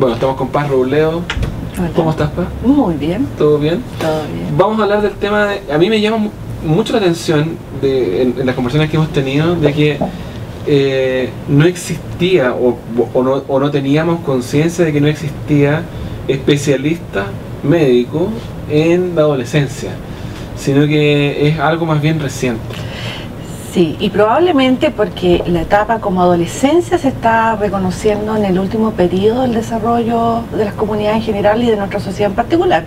Bueno, estamos con Paz Robledo. Hola. ¿Cómo estás, Paz? Muy bien. ¿Todo bien? Todo bien. Vamos a hablar del tema de... A mí me llama mucho la atención en las conversaciones que hemos tenido de que no existía o no teníamos conciencia de que no existía especialista médico en la adolescencia, sino que es algo más bien reciente. Sí, y probablemente porque la etapa como adolescencia se está reconociendo en el último periodo del desarrollo de las comunidades en general y de nuestra sociedad en particular.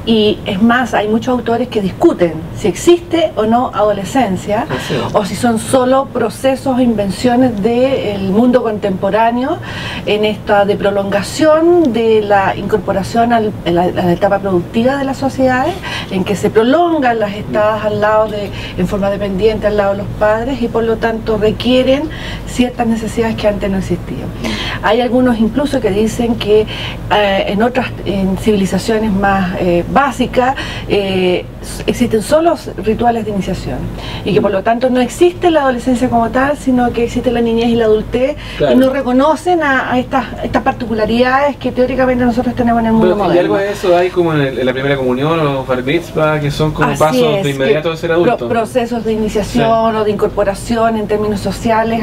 Y es más, hay muchos autores que discuten si existe o no adolescencia, o si son solo procesos o invenciones del mundo contemporáneo en esta de prolongación de la incorporación a la etapa productiva de las sociedades, en que se prolongan las estadas al lado en forma dependiente al lado de los padres y por lo tanto requieren ciertas necesidades que antes no existían. Hay algunos incluso que dicen que en civilizaciones más básicas existen solo rituales de iniciación y que por lo tanto no existe la adolescencia como tal, sino que existe la niñez y la adultez. Claro. Y no reconocen a estas particularidades que teóricamente nosotros tenemos en el mundo moderno. Y algo de eso hay como en la primera comunión o los bar mitzvah, que son como pasos de inmediato de ser adulto. Procesos de iniciación, sí, o de incorporación en términos sociales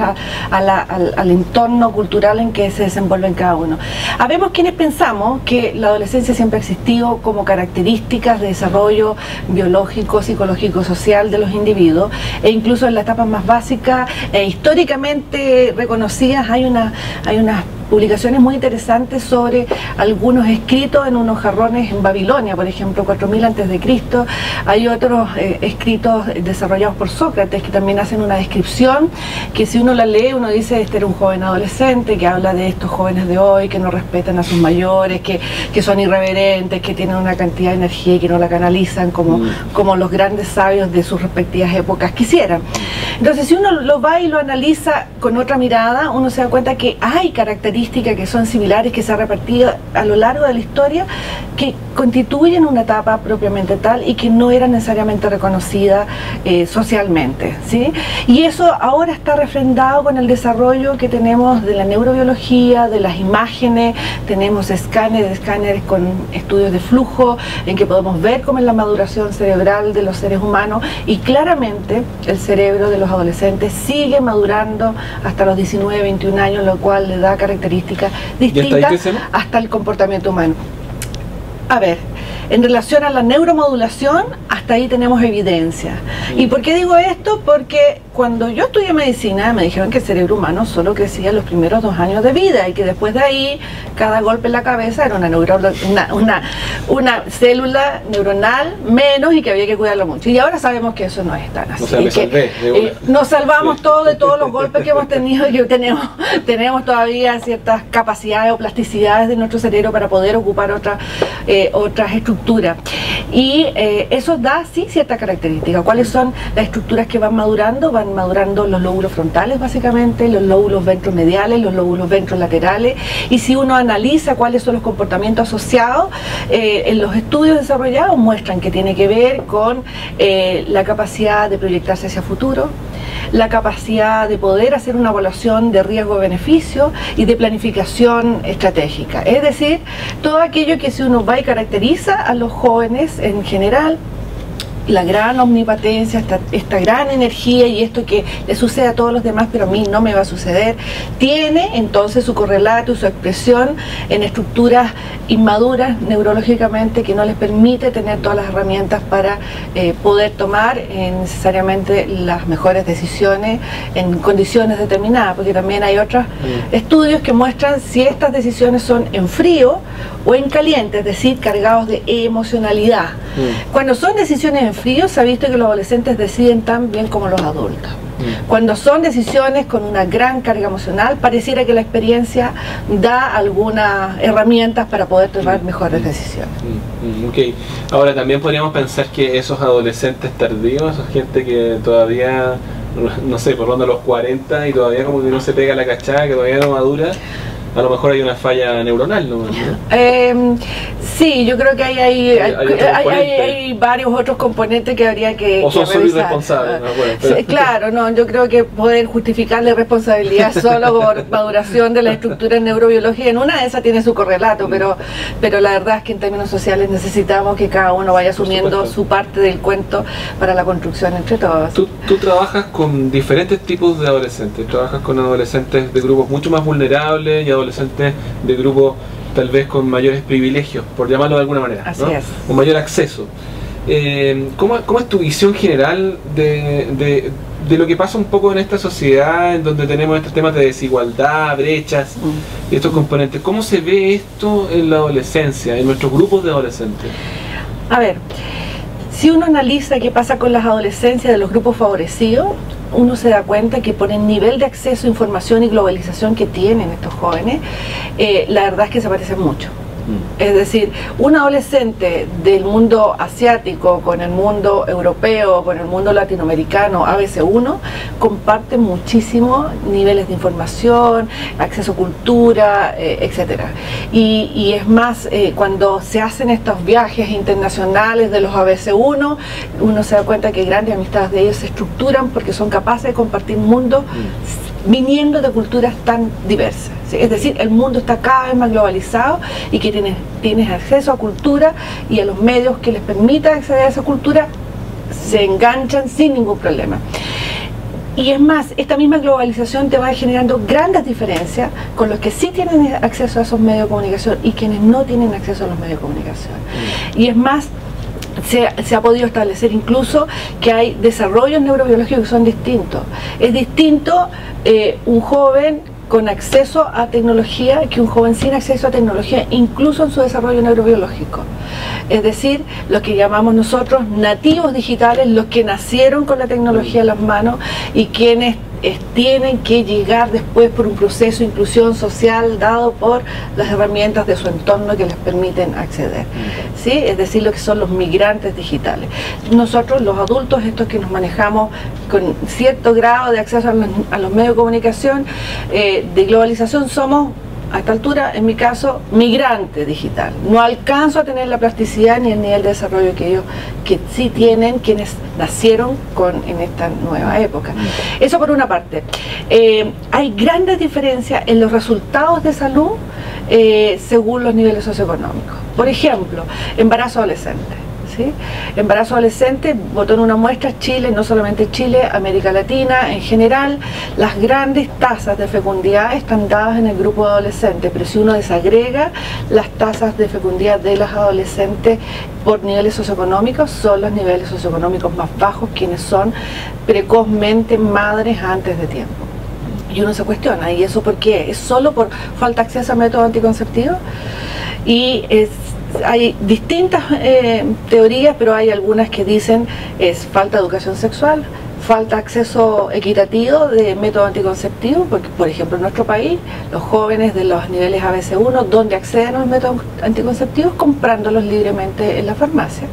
al entorno cultural en que se desenvuelven cada uno. Habemos quienes pensamos que la adolescencia siempre ha existido como características de desarrollo biológico, psicológico, social de los individuos, e incluso en las etapas más básicas históricamente reconocidas hay unas publicaciones muy interesantes sobre algunos escritos en unos jarrones en Babilonia, por ejemplo, 4000 a.C. Hay otros escritos desarrollados por Sócrates que también hacen una descripción que si uno la lee, uno dice, este era un joven adolescente que habla de estos jóvenes de hoy que no respetan a sus mayores, que son irreverentes, que tienen una cantidad de energía y que no la canalizan como los grandes sabios de sus respectivas épocas quisieran. Entonces, si uno lo va y lo analiza con otra mirada, uno se da cuenta que hay características que son similares, que se han repartido a lo largo de la historia, que constituyen una etapa propiamente tal y que no era necesariamente reconocida socialmente, ¿sí? Y eso ahora está refrendado con el desarrollo que tenemos de la neurobiología, de las imágenes. Tenemos escáneres con estudios de flujo en que podemos ver cómo es la maduración cerebral de los seres humanos, y claramente el cerebro de los adolescentes sigue madurando hasta los 19, 21 años, lo cual le da características distintas hasta el comportamiento humano. A ver, en relación a la neuromodulación, hasta ahí tenemos evidencia. ¿Y por qué digo esto? Porque cuando yo estudié medicina me dijeron que el cerebro humano solo crecía los primeros 2 años de vida y que después de ahí cada golpe en la cabeza era una célula neuronal menos y que había que cuidarlo mucho. Y ahora sabemos que eso no es tan así. O sea, nos salvamos todos de todos los golpes que hemos tenido y tenemos todavía ciertas capacidades o plasticidades de nuestro cerebro para poder ocupar otras estructuras. Y eso da sí ciertas características. ¿Cuáles son las estructuras que van madurando? Van madurando los lóbulos frontales, básicamente, los lóbulos ventromediales, los lóbulos ventrolaterales. Y si uno analiza cuáles son los comportamientos asociados, en los estudios desarrollados muestran que tiene que ver con la capacidad de proyectarse hacia futuro, la capacidad de poder hacer una evaluación de riesgo-beneficio y de planificación estratégica. Es decir, todo aquello que si uno va y caracteriza a los jóvenes en general, la gran omnipotencia, esta gran energía y esto que le sucede a todos los demás pero a mí no me va a suceder, tiene entonces su correlato y su expresión en estructuras inmaduras neurológicamente que no les permite tener todas las herramientas para poder tomar necesariamente las mejores decisiones en condiciones determinadas, porque también hay otros estudios que muestran si estas decisiones son en frío o en caliente, es decir, cargados de emocionalidad. Cuando son decisiones en frío, se ha visto que los adolescentes deciden tan bien como los adultos. Cuando son decisiones con una gran carga emocional, pareciera que la experiencia da algunas herramientas para poder tomar mejores decisiones. Okay. Ahora también podríamos pensar que esos adolescentes tardíos, esa gente que todavía, no sé, por ronda los 40 y todavía como que no se pega la cachada, que todavía no madura, a lo mejor hay una falla neuronal, ¿no? Sí, yo creo que hay varios otros componentes que habría que o son que solo revisar. irresponsables, ¿no? Bueno, pero... Sí, claro, no, yo creo que poder justificarle responsabilidad solo por maduración de la estructura neurobiológica, en una de esas tiene su correlato, pero la verdad es que en términos sociales necesitamos que cada uno vaya asumiendo su parte del cuento para la construcción entre todos. Tú trabajas con diferentes tipos de adolescentes, trabajas con adolescentes de grupos mucho más vulnerables y adolescentes de grupos tal vez con mayores privilegios, por llamarlo de alguna manera, Así ¿no? es. Con mayor acceso. ¿Cómo es tu visión general de lo que pasa un poco en esta sociedad en donde tenemos estos temas de desigualdad, brechas y estos componentes? ¿Cómo se ve esto en la adolescencia, en nuestros grupos de adolescentes? A ver, si uno analiza qué pasa con las adolescencias de los grupos favorecidos, uno se da cuenta que por el nivel de acceso a información y globalización que tienen estos jóvenes, la verdad es que se parecen mucho. Es decir, un adolescente del mundo asiático con el mundo europeo, con el mundo latinoamericano, ABC1, comparte muchísimo niveles de información, acceso a cultura, etc. Y es más, cuando se hacen estos viajes internacionales de los ABC1, uno se da cuenta que grandes amistades de ellos se estructuran porque son capaces de compartir mundos viniendo de culturas tan diversas, ¿sí? Es decir, el mundo está cada vez más globalizado y que tienes acceso a cultura y a los medios que les permitan acceder a esa cultura se enganchan sin ningún problema. Y es más, esta misma globalización te va generando grandes diferencias con los que sí tienen acceso a esos medios de comunicación y quienes no tienen acceso a los medios de comunicación. Y es más, se ha podido establecer incluso que hay desarrollos neurobiológicos que son distintos. Es distinto un joven con acceso a tecnología que un joven sin acceso a tecnología, incluso en su desarrollo neurobiológico. Es decir, los que llamamos nosotros nativos digitales, los que nacieron con la tecnología en las manos y quienes tienen que llegar después por un proceso de inclusión social dado por las herramientas de su entorno que les permiten acceder, ¿sí? Es decir, lo que son los migrantes digitales. Nosotros, los adultos, estos que nos manejamos con cierto grado de acceso a los medios de comunicación, de globalización, somos a esta altura, en mi caso, migrante digital. No alcanzo a tener la plasticidad ni el nivel de desarrollo que ellos que sí tienen quienes nacieron en esta nueva época. Eso por una parte. Hay grandes diferencias en los resultados de salud según los niveles socioeconómicos. Por ejemplo, embarazo adolescente. ¿Sí? Embarazo adolescente, botó en una muestra Chile, no solamente Chile, América Latina en general, las grandes tasas de fecundidad están dadas en el grupo de adolescentes, pero si uno desagrega las tasas de fecundidad de las adolescentes por niveles socioeconómicos, son los niveles socioeconómicos más bajos quienes son precozmente madres antes de tiempo. Y uno se cuestiona, ¿y eso por qué? ¿Es solo por falta de acceso a métodos anticonceptivos? Y hay distintas teorías, pero hay algunas que dicen es falta de educación sexual, falta de acceso equitativo de métodos anticonceptivos, porque por ejemplo en nuestro país los jóvenes de los niveles ABC1, donde acceden a los métodos anticonceptivos comprándolos libremente en la farmacia,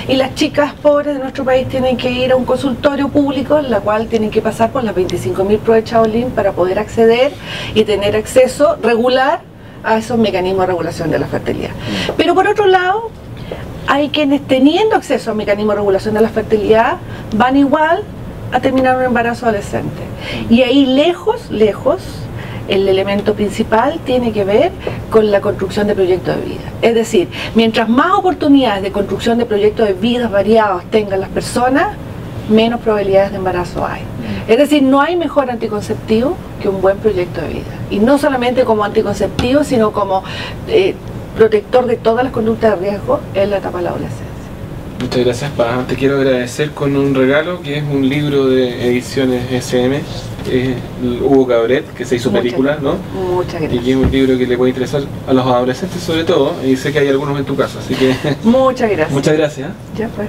y las chicas pobres de nuestro país tienen que ir a un consultorio público en la cual tienen que pasar por las 25.000 pruebas de Chaolín para poder acceder y tener acceso regular a esos mecanismos de regulación de la fertilidad. Pero por otro lado, hay quienes teniendo acceso a mecanismos de regulación de la fertilidad van igual a terminar un embarazo adolescente. Y ahí lejos, el elemento principal tiene que ver con la construcción de proyectos de vida. Es decir, mientras más oportunidades de construcción de proyectos de vida variados tengan las personas, menos probabilidades de embarazo hay. Es decir, no hay mejor anticonceptivo que un buen proyecto de vida. Y no solamente como anticonceptivo, sino como protector de todas las conductas de riesgo en la etapa de la adolescencia. Muchas gracias, Paz. Te quiero agradecer con un regalo que es un libro de ediciones SM, Hugo Cabret, que se hizo película, ¿no? Muchas gracias. Y que es un libro que le puede interesar a los adolescentes sobre todo, y sé que hay algunos en tu casa, así que... Muchas gracias. Muchas gracias. Ya pues.